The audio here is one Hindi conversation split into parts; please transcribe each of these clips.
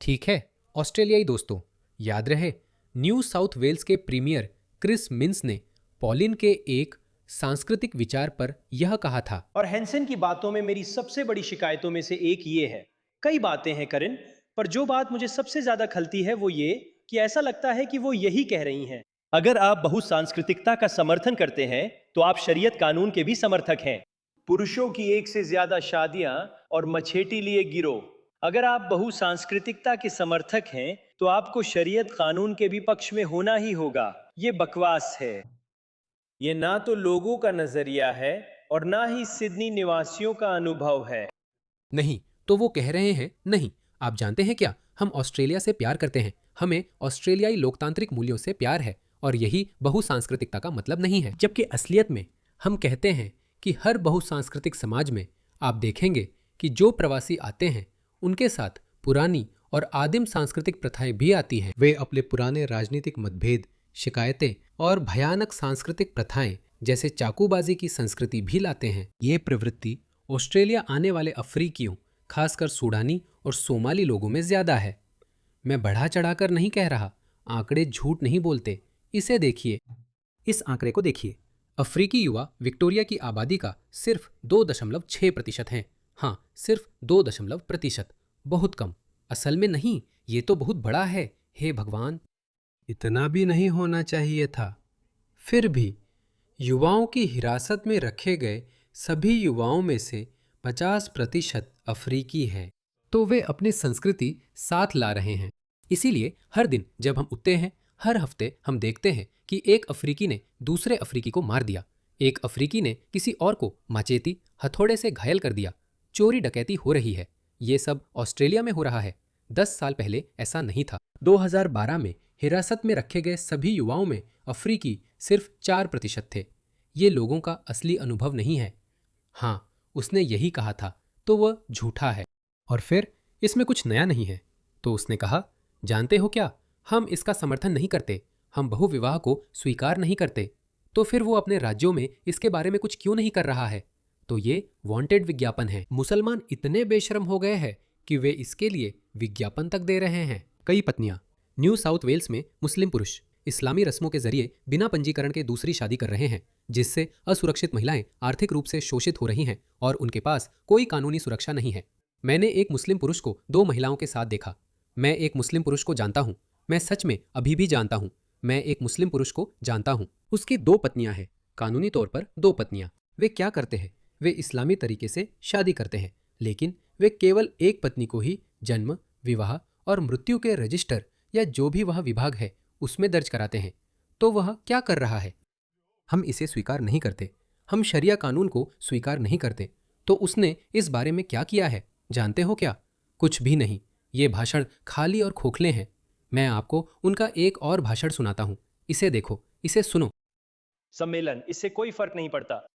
ठीक है ऑस्ट्रेलियाई दोस्तों, याद रहे न्यू साउथ वेल्स के प्रीमियर क्रिस मिन्स ने पॉलिन के एक सांस्कृतिक विचार पर यह कहा था। और हैंसन की बातों में मेरी सबसे बड़ी शिकायतों में से एक ये है। कई बातें हैं करिन, पर जो बात मुझे सबसे ज्यादा खलती है वो ये कि ऐसा लगता है कि वो यही कह रही हैं। अगर आप बहुसांस्कृतिकता का समर्थन करते हैं तो आप शरीयत कानून के भी समर्थक हैं। पुरुषों की एक से ज्यादा शादियां और मछेटी लिए गिरोह। अगर आप बहुसांस्कृतिकता के समर्थक हैं तो आपको शरीयत कानून के भी पक्ष में होना ही होगा। ये बकवास है। ये ना तो लोगों का नजरिया है और ना ही सिडनी निवासियों का अनुभव है। नहीं तो वो कह रहे हैं नहीं। आप जानते हैं क्या, हम ऑस्ट्रेलिया से प्यार करते हैं, हमें ऑस्ट्रेलियाई लोकतांत्रिक मूल्यों से प्यार है और यही बहुसांस्कृतिकता का मतलब नहीं है। जबकि असलियत में हम कहते हैं कि हर बहुसांस्कृतिक समाज में आप देखेंगे कि जो प्रवासी आते हैं उनके साथ पुरानी और आदिम सांस्कृतिक प्रथाएं भी आती हैं। वे अपने पुराने राजनीतिक मतभेद, शिकायतें और भयानक सांस्कृतिक प्रथाएं जैसे चाकूबाजी की संस्कृति भी लाते हैं। ये प्रवृत्ति ऑस्ट्रेलिया आने वाले अफ्रीकियों, खासकर सूडानी और सोमाली लोगों में ज्यादा है। मैं बढ़ा चढ़ाकर नहीं कह रहा, आंकड़े झूठ नहीं बोलते। इसे देखिए, इस आंकड़े को देखिए। अफ्रीकी युवा विक्टोरिया की आबादी का सिर्फ 2.6% हैं। हाँ, सिर्फ 2%। बहुत कम। असल में नहीं, ये तो बहुत बड़ा है। हे भगवान, इतना भी नहीं होना चाहिए था। फिर भी युवाओं की हिरासत में रखे गए सभी युवाओं में से 50% अफ्रीकी हैं। तो वे अपनी संस्कृति साथ ला रहे हैं। इसीलिए हर दिन जब हम उठते हैं, हर हफ्ते हम देखते हैं कि एक अफ्रीकी ने दूसरे अफ्रीकी को मार दिया, एक अफ्रीकी ने किसी और को माचेती हथौड़े से घायल कर दिया, चोरी डकैती हो रही है। ये सब ऑस्ट्रेलिया में हो रहा है। 10 साल पहले ऐसा नहीं था। 2012 में हिरासत में रखे गए सभी युवाओं में अफ्रीकी सिर्फ 4% थे। ये लोगों का असली अनुभव नहीं है। हाँ, उसने यही कहा था, तो वह झूठा है। और फिर इसमें कुछ नया नहीं है। तो उसने कहा, जानते हो क्या, हम इसका समर्थन नहीं करते, हम बहुविवाह को स्वीकार नहीं करते। तो फिर वो अपने राज्यों में इसके बारे में कुछ क्यों नहीं कर रहा है? तो ये वांटेड विज्ञापन है। मुसलमान इतने बेशर्म हो गए हैं कि वे इसके लिए विज्ञापन तक दे रहे हैं। कई पत्नियां न्यू साउथ वेल्स में मुस्लिम पुरुष इस्लामी रस्मों के जरिए बिना पंजीकरण के दूसरी शादी कर रहे हैं, जिससे असुरक्षित महिलाएं आर्थिक रूप से शोषित हो रही हैं और उनके पास कोई कानूनी सुरक्षा नहीं है। मैंने एक मुस्लिम पुरुष को 2 महिलाओं के साथ देखा। मैं एक मुस्लिम पुरुष को जानता हूँ। मैं सच में अभी भी जानता हूँ। मैं एक मुस्लिम पुरुष को जानता हूँ। उसकी 2 पत्नियां हैं, कानूनी तौर पर 2 पत्नियां। वे क्या करते हैं? वे इस्लामी तरीके से शादी करते हैं, लेकिन वे केवल एक पत्नी को ही जन्म, विवाह और मृत्यु के रजिस्टर या जो भी वह विभाग है उसमें दर्ज कराते हैं। तो वह क्या कर रहा है? हम इसे स्वीकार नहीं करते। हम शरिया कानून को स्वीकार नहीं करते। तो उसने इस बारे में क्या किया है जानते हो क्या? कुछ भी नहीं। ये भाषण खाली और खोखले हैं। मैं आपको उनका एक और भाषण सुनाता हूँ। इसे देखो, इसे सुनो। सम्मेलन, इससे कोई फर्क नहीं पड़ता।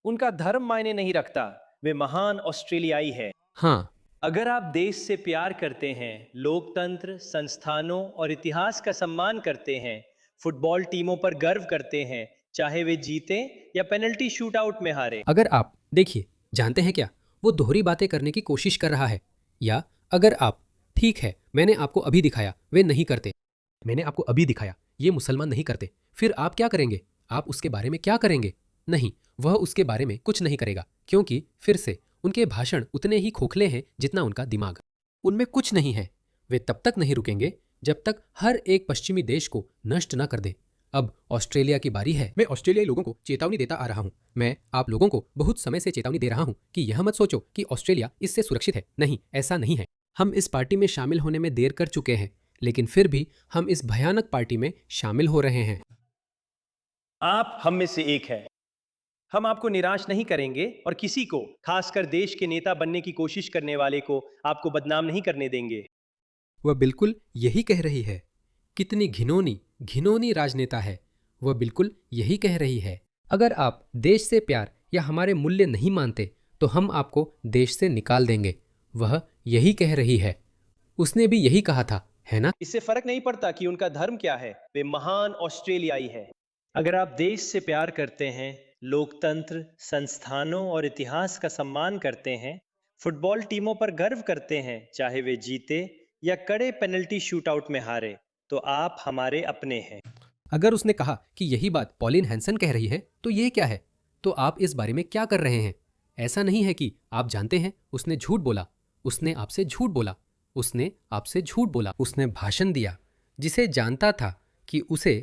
उनका धर्म मायने नहीं रखता। वे महान ऑस्ट्रेलियाई है। हाँ, अगर आप देश से प्यार करते हैं, लोकतंत्र, संस्थानों और इतिहास का सम्मान करते हैं, फुटबॉल टीमों पर गर्व करते हैं, चाहे वे जीते या पेनल्टी शूटआउट में हारे। अगर आप देखिए, जानते हैं क्या, वो दोहरी बातें करने की कोशिश कर रहा है। या अगर आप, ठीक है, मैंने आपको अभी दिखाया वे नहीं करते। मैंने आपको अभी दिखाया ये मुसलमान नहीं करते। फिर आप क्या करेंगे? आप उसके बारे में क्या करेंगे? नहीं, वह उसके बारे में कुछ नहीं करेगा, क्योंकि फिर से उनके भाषण उतने ही खोखले हैं जितना उनका दिमाग। उनमें कुछ नहीं है। वे तब तक नहीं रुकेंगे जब तक हर एक पश्चिमी देश को नष्ट न कर दे। अब ऑस्ट्रेलिया की बारी है। मैं ऑस्ट्रेलियाई लोगों को चेतावनी देता आ रहा हूँ। मैं आप लोगों को बहुत समय से चेतावनी दे रहा हूँ कि यह मत सोचो कि ऑस्ट्रेलिया इससे सुरक्षित है। नहीं, ऐसा नहीं है। हम इस पार्टी में शामिल होने में देर कर चुके हैं, लेकिन फिर भी हम इस भयानक पार्टी में शामिल हो रहे हैं। आप हम में से एक है। हम आपको निराश नहीं करेंगे और किसी को, खासकर देश के नेता बनने की कोशिश करने वाले को, आपको बदनाम नहीं करने देंगे। वह बिल्कुल यही कह रही है। कितनी घिनौनी घिनौनी राजनेता है। वह बिल्कुल यही कह रही है। अगर आप देश से प्यार या हमारे मूल्य नहीं मानते तो हम आपको देश से निकाल देंगे। वह यही कह रही है। उसने भी यही कहा था, है ना? इससे फर्क नहीं पड़ता कि उनका धर्म क्या है। वे महान ऑस्ट्रेलियाई है। अगर आप देश से प्यार करते हैं, लोकतंत्र, संस्थानों और इतिहास का सम्मान करते हैं, फुटबॉल टीमों पर गर्व करते हैं, चाहे वे जीते या कड़े पेनल्टी शूटआउट में हारे तो आप हमारे अपने हैं। अगर उसने कहा कि यही बात पॉलिन हैंसन कह रही है तो ये क्या है? तो आप इस बारे में क्या कर रहे हैं? ऐसा नहीं है कि आप जानते हैं उसने झूठ बोला, उसने आपसे झूठ बोला, उसने आपसे झूठ बोला, उसने भाषण दिया जिसे जानता था कि उसे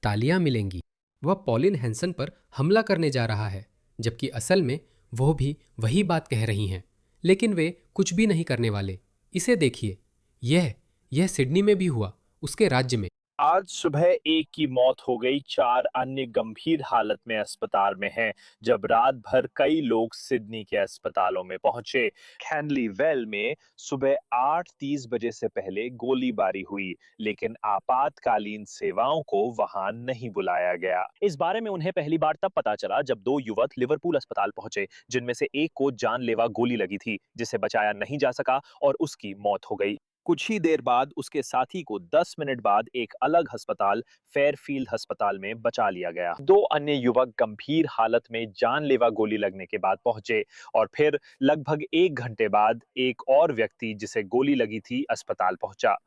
तालियां मिलेंगी। वह पॉलिन हैंसन पर हमला करने जा रहा है, जबकि असल में वो भी वही बात कह रही हैं, लेकिन वे कुछ भी नहीं करने वाले। इसे देखिए, यह सिडनी में भी हुआ, उसके राज्य में। आज सुबह एक की मौत हो गई, 4 अन्य गंभीर हालत में अस्पताल में हैं, जब रात भर कई लोग सिडनी के अस्पतालों में पहुंचे। कैनली वेल में सुबह 8:30 बजे से पहले गोलीबारी हुई, लेकिन आपातकालीन सेवाओं को वहां नहीं बुलाया गया। इस बारे में उन्हें पहली बार तब पता चला जब 2 युवक लिवरपूल अस्पताल पहुंचे, जिनमें से एक को जानलेवा गोली लगी थी, जिसे बचाया नहीं जा सका और उसकी मौत हो गई। कुछ ही देर बाद उसके साथी को 10 मिनट बाद एक अलग अस्पताल, फेयरफील्ड अस्पताल में बचा लिया गया। 2 अन्य युवक गंभीर हालत में जानलेवा गोली लगने के बाद पहुंचे और फिर लगभग 1 घंटे बाद एक और व्यक्ति जिसे गोली लगी थी अस्पताल पहुंचा।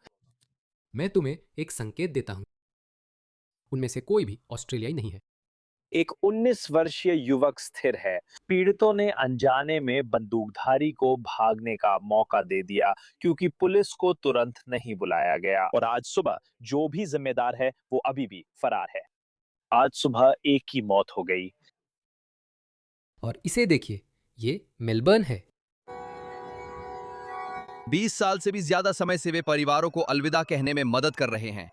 मैं तुम्हें एक संकेत देता हूं, उनमें से कोई भी ऑस्ट्रेलियाई नहीं है। एक 19 वर्षीय युवक स्थिर है। पीड़ितों ने अनजाने में बंदूकधारी को भागने का मौका दे दिया, क्योंकि पुलिस को तुरंत नहीं बुलाया गया और आज सुबह जो भी जिम्मेदार है वो अभी भी फरार है। आज सुबह एक की मौत हो गई। और इसे देखिए, ये मेलबर्न है। 20 साल से भी ज्यादा समय से वे परिवारों को अलविदा कहने में मदद कर रहे हैं।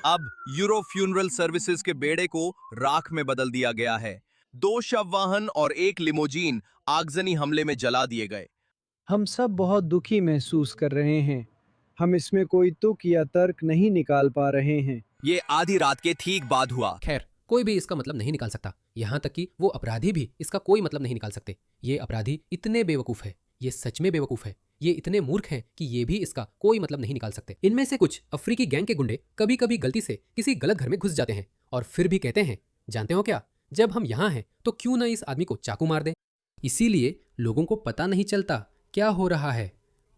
अब यूरो फ्यूनरल सर्विसेज के बेड़े को राख में बदल दिया गया है। 2 शव वाहन और एक लिमोजीन आगजनी हमले में जला दिए गए। हम सब बहुत दुखी महसूस कर रहे हैं। हम इसमें कोई तुक या तर्क नहीं निकाल पा रहे हैं। ये आधी रात के ठीक बाद हुआ। खैर, कोई भी इसका मतलब नहीं निकाल सकता, यहाँ तक कि वो अपराधी भी इसका कोई मतलब नहीं निकाल सकते। ये अपराधी इतने बेवकूफ है, ये सच में बेवकूफ है, ये इतने मूर्ख हैं कि ये भी इसका कोई मतलब नहीं निकाल सकते। इनमें से कुछ अफ्रीकी गैंग के गुंडे कभी कभी गलती से किसी गलत घर में घुस जाते हैं और फिर भी कहते हैं, जानते हो क्या, जब हम यहाँ हैं तो क्यों ना इस आदमी को चाकू मार दें। इसीलिए लोगों को पता नहीं चलता क्या हो रहा है।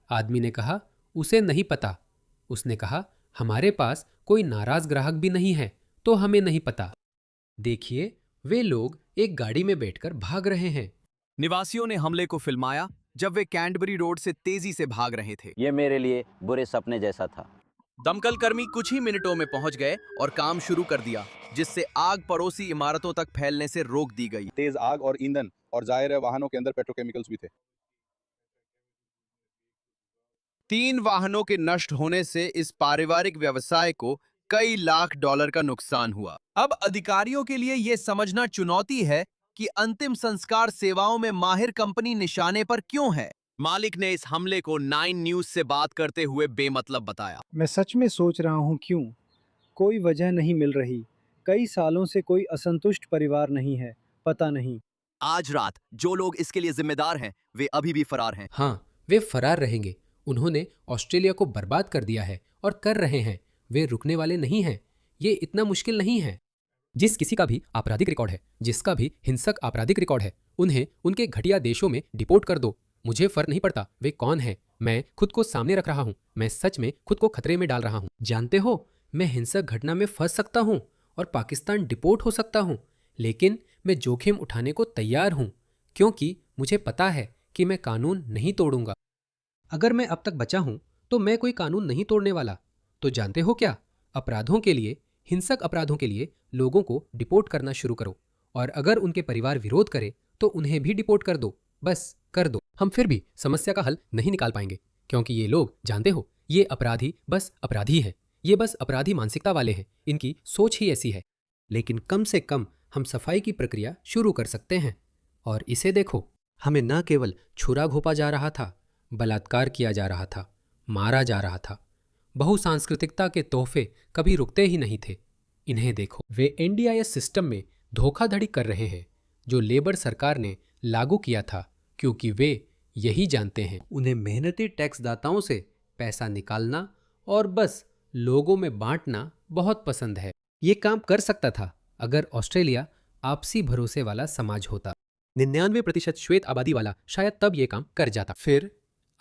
आदमी ने कहा, उसे नहीं पता। उसने कहा, हमारे पास कोई नाराज ग्राहक भी नहीं है तो हमें नहीं पता। देखिए, वे लोग एक गाड़ी में बैठकर भाग रहे हैं। निवासियों ने हमले को फिल्माया जब वे कैंटबरी रोड से तेजी से भाग रहे थे। ये मेरे लिए बुरे सपने जैसा था। दमकल कर्मी कुछ ही मिनटों में पहुंच गए और काम शुरू कर दिया, जिससे आग पड़ोसी इमारतों तक फैलने से रोक दी गई। तेज आग और ईंधन और जाहिर है वाहनों के अंदर पेट्रोकेमिकल्स भी थे। 3 वाहनों के नष्ट होने से इस पारिवारिक व्यवसाय को कई लाख डॉलर का नुकसान हुआ। अब अधिकारियों के लिए यह समझना चुनौती है कि अंतिम संस्कार सेवाओं में माहिर कंपनी निशाने पर क्यों है। मालिक ने इस हमले को 9 न्यूज से बात करते हुए बेमतलब बताया। मैं सच में सोच रहा हूँ क्यों। कोई वजह नहीं मिल रही। कई सालों से कोई असंतुष्ट परिवार नहीं है। पता नहीं। आज रात जो लोग इसके लिए जिम्मेदार हैं वे अभी भी फरार हैं। हाँ, वे फरार रहेंगे। उन्होंने ऑस्ट्रेलिया को बर्बाद कर दिया है और कर रहे हैं। वे रुकने वाले नहीं हैं। ये इतना मुश्किल नहीं है। जिस किसी का भी आपराधिक रिकॉर्ड है, जिसका भी हिंसक आपराधिक रिकॉर्ड है, उन्हें उनके घटिया देशों में डिपोर्ट कर दो। मुझे फर्क नहीं पड़ता वे कौन हैं। मैं खुद को सामने रख रहा हूँ। मैं सच में खुद को खतरे में डाल रहा हूँ। जानते हो, मैं हिंसक घटना में फंस सकता हूँ और पाकिस्तान डिपोर्ट हो सकता हूँ, लेकिन मैं जोखिम उठाने को तैयार हूँ, क्योंकि मुझे पता है कि मैं कानून नहीं तोड़ूंगा। अगर मैं अब तक बचा हूं तो मैं कोई कानून नहीं तोड़ने वाला। तो जानते हो क्या, अपराधों के लिए, हिंसक अपराधों के लिए लोगों को डिपोर्ट करना शुरू करो, और अगर उनके परिवार विरोध करे तो उन्हें भी डिपोर्ट कर दो। बस कर दो। हम फिर भी समस्या का हल नहीं निकाल पाएंगे, क्योंकि ये लोग, जानते हो, ये अपराधी बस अपराधी हैं। ये बस अपराधी मानसिकता वाले हैं। इनकी सोच ही ऐसी है। लेकिन कम से कम हम सफाई की प्रक्रिया शुरू कर सकते हैं। और इसे देखो, हमें न केवल छुरा घोंपा जा रहा था, बलात्कार किया जा रहा था, मारा जा रहा था। बहुसांस्कृतिकता के तोहफे कभी रुकते ही नहीं थे। इन्हें देखो, वे NDIS सिस्टम में धोखाधड़ी कर रहे हैं जो लेबर सरकार ने लागू किया था, क्योंकि वे यही जानते हैं उन्हें मेहनती टैक्स दाताओं से पैसा निकालना और बस लोगों में बांटना बहुत पसंद है। ये काम कर सकता था अगर ऑस्ट्रेलिया आपसी भरोसे वाला समाज होता। 99% श्वेत आबादी वाला शायद तब ये काम कर जाता। फिर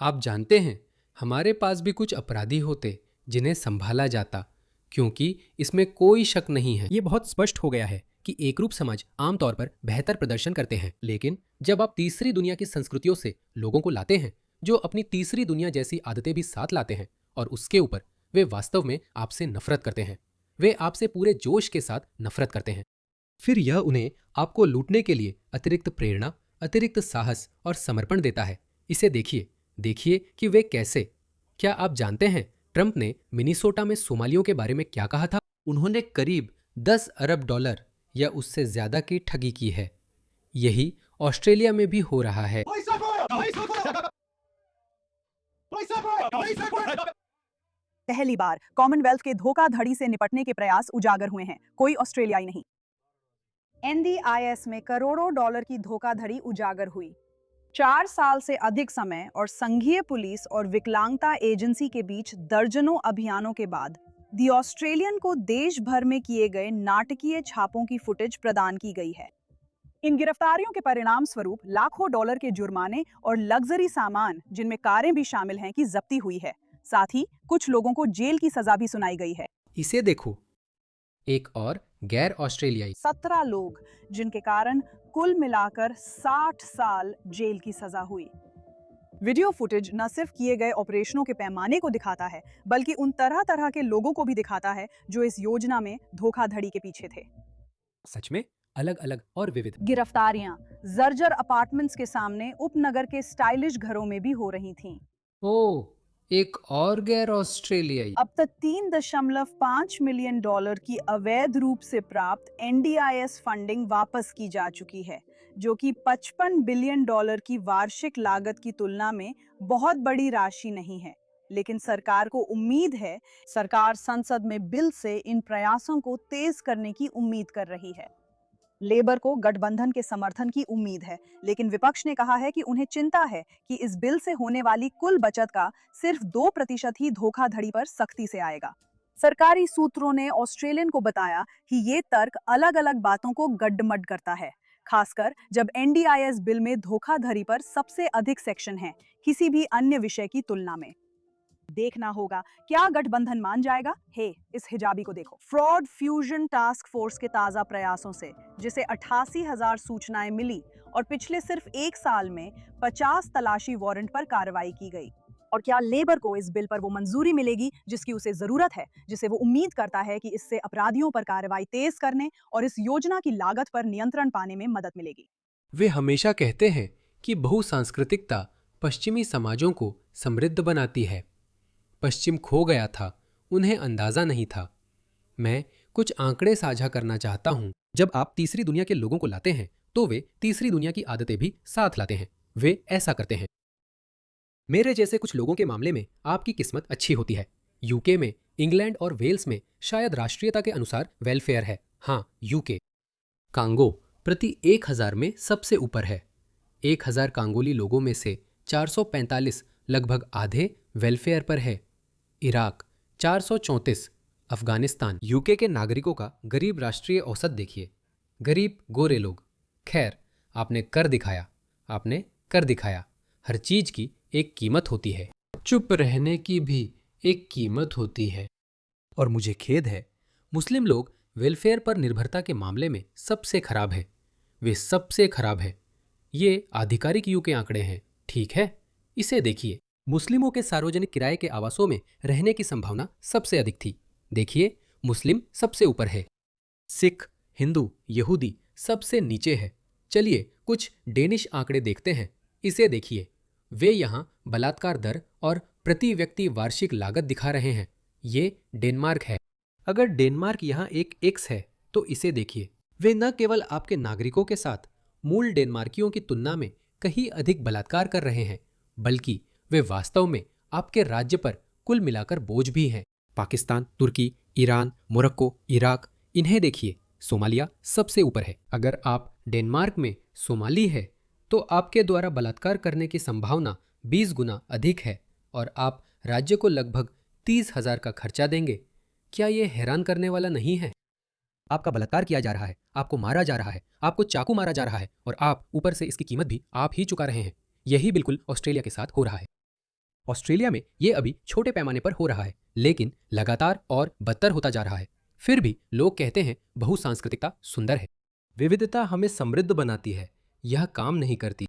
आप जानते हैं हमारे पास भी कुछ अपराधी होते जिन्हें संभाला जाता, क्योंकि इसमें कोई शक नहीं है। ये बहुत स्पष्ट हो गया है कि एकरूप समाज आमतौर पर बेहतर प्रदर्शन करते हैं, लेकिन जब आप तीसरी दुनिया की संस्कृतियों से लोगों को लाते हैं जो अपनी तीसरी दुनिया जैसी आदतें भी साथ लाते हैं, और उसके ऊपर वे वास्तव में आपसे नफरत करते हैं, वे आपसे पूरे जोश के साथ नफरत करते हैं, फिर यह उन्हें आपको लूटने के लिए अतिरिक्त प्रेरणा, अतिरिक्त साहस और समर्पण देता है। इसे देखिए, देखिए कि वे कैसे। क्या आप जानते हैं ट्रंप ने मिनीसोटा में सोमालियों के बारे में क्या कहा था? उन्होंने करीब 10 अरब डॉलर या उससे ज्यादा की ठगी की है। यही ऑस्ट्रेलिया में भी हो रहा है। पहली बार कॉमनवेल्थ के धोखाधड़ी से निपटने के प्रयास उजागर हुए हैं, कोई ऑस्ट्रेलियाई नहीं। NDIS में करोड़ों डॉलर की धोखाधड़ी उजागर हुई। 4 साल से अधिक समय और संघीय पुलिस और विकलांगता एजेंसी के बीच दर्जनों अभियानों के बाद द ऑस्ट्रेलियन को देश भर में किए गए नाटकीय छापों की फुटेज प्रदान की गई है। इन गिरफ्तारियों के परिणाम स्वरूप लाखों डॉलर के जुर्माने और लग्जरी सामान, जिनमें कारें भी शामिल हैं, की जब्ती हुई है। साथ ही कुछ लोगों को जेल की सजा भी सुनाई गई है। इसे देखो, एक और गैर ऑस्ट्रेलियाई 17 लोग, जिनके कारण कुल मिलाकर 60 साल जेल की सजा हुई। वीडियो फुटेज न सिर्फ किए गए ऑपरेशनों के पैमाने को दिखाता है, बल्कि उन तरह तरह के लोगों को भी दिखाता है जो इस योजना में धोखाधड़ी के पीछे थे। सच में अलग अलग और विविध गिरफ्तारियां जर्जर अपार्टमेंट्स के सामने उपनगर के स्टाइलिश घरों में भी हो रही थीं। ओ, एक और गैर ऑस्ट्रेलियाई। अब तक 3.5 मिलियन डॉलर की अवैध रूप से प्राप्त NDIS फंडिंग वापस की जा चुकी है, जो कि 55 बिलियन डॉलर की वार्षिक लागत की तुलना में बहुत बड़ी राशि नहीं है। लेकिन सरकार को उम्मीद है, सरकार संसद में बिल से इन प्रयासों को तेज करने की उम्मीद कर रही है। लेबर को गठबंधन के समर्थन की उम्मीद है, लेकिन विपक्ष ने कहा है कि उन्हें चिंता है कि इस बिल से होने वाली कुल बचत का सिर्फ 2% ही धोखाधड़ी पर सख्ती से आएगा। सरकारी सूत्रों ने ऑस्ट्रेलियन को बताया कि ये तर्क अलग अलग बातों को गड्ढमड करता है, खासकर जब NDIS बिल में धोखाधड़ी पर सबसे अधिक सेक्शन है किसी भी अन्य विषय की तुलना में। देखना होगा क्या गठबंधन मान जाएगा। हे, इस हिजाबी को देखो। फ्रॉड फ्यूजन टास्क फोर्स के ताजा प्रयासों से, जिसे 88,000 सूचनाएं मिली और पिछले सिर्फ 1 साल में 50 तलाशी वारंट पर कार्रवाई की गई। और क्या लेबर को इस बिल पर वो मंजूरी मिलेगी जिसकी उसे जरूरत है, जिसे वो उम्मीद करता है कि इससे अपराधियों पर कार्रवाई तेज करने और इस योजना की लागत पर नियंत्रण पाने में मदद मिलेगी। वे हमेशा कहते हैं कि बहुसांस्कृतिकता पश्चिमी समाजों को समृद्ध बनाती है। पश्चिम खो गया था, उन्हें अंदाजा नहीं था। मैं कुछ आंकड़े साझा करना चाहता हूं। जब आप तीसरी दुनिया के लोगों को लाते हैं तो वे तीसरी दुनिया की आदतें भी साथ लाते हैं। वे ऐसा करते हैं। मेरे जैसे कुछ लोगों के मामले में आपकी किस्मत अच्छी होती है। यूके में, इंग्लैंड और वेल्स में शायद राष्ट्रीयता के अनुसार वेलफेयर है। हाँ, यूके। कांगो प्रति 1000 में सबसे ऊपर है। 1000 कांगोली लोगों में से 445, लगभग आधे, वेलफेयर पर है। इराक 434, अफगानिस्तान। यूके के नागरिकों का गरीब राष्ट्रीय औसत देखिए। गरीब गोरे लोग। खैर, आपने कर दिखाया, आपने कर दिखाया। हर चीज की एक कीमत होती है, चुप रहने की भी एक कीमत होती है। और मुझे खेद है, मुस्लिम लोग वेलफेयर पर निर्भरता के मामले में सबसे खराब है। वे सबसे खराब है। ये आधिकारिक यूके आंकड़े हैं, ठीक है? इसे देखिए। मुस्लिमों के सार्वजनिक किराए के आवासों में रहने की संभावना सबसे अधिक थी। देखिए, मुस्लिम सबसे ऊपर है। सिख, हिंदू, यहूदी सबसे नीचे है। चलिए कुछ डेनिश आंकड़े देखते हैं। इसे देखिए। वे यहाँ बलात्कार दर और प्रति व्यक्ति वार्षिक लागत दिखा रहे हैं। ये डेनमार्क है। अगर डेनमार्क यहाँ एक एक्स है तो इसे देखिए। वे न केवल आपके नागरिकों के साथ मूल डेनमार्कियों की तुलना में कहीं अधिक बलात्कार कर रहे हैं, बल्कि वे वास्तव में आपके राज्य पर कुल मिलाकर बोझ भी हैं। पाकिस्तान, तुर्की, ईरान, मोरक्को, इराक, इन्हें देखिए। सोमालिया सबसे ऊपर है। अगर आप डेनमार्क में सोमाली है तो आपके द्वारा बलात्कार करने की संभावना 20 गुना अधिक है और आप राज्य को लगभग 30,000 का खर्चा देंगे। क्या ये हैरान करने वाला नहीं है? आपका बलात्कार किया जा रहा है, आपको मारा जा रहा है, आपको चाकू मारा जा रहा है और आप ऊपर से इसकी कीमत भी आप ही चुका रहे हैं। यही बिल्कुल ऑस्ट्रेलिया के साथ हो रहा है। ऑस्ट्रेलिया में ये अभी छोटे पैमाने पर हो रहा है, लेकिन लगातार और बदतर होता जा रहा है। फिर भी लोग कहते हैं बहुसांस्कृतिकता सुंदर है। विविधता हमें समृद्ध बनाती है, यह काम नहीं करती।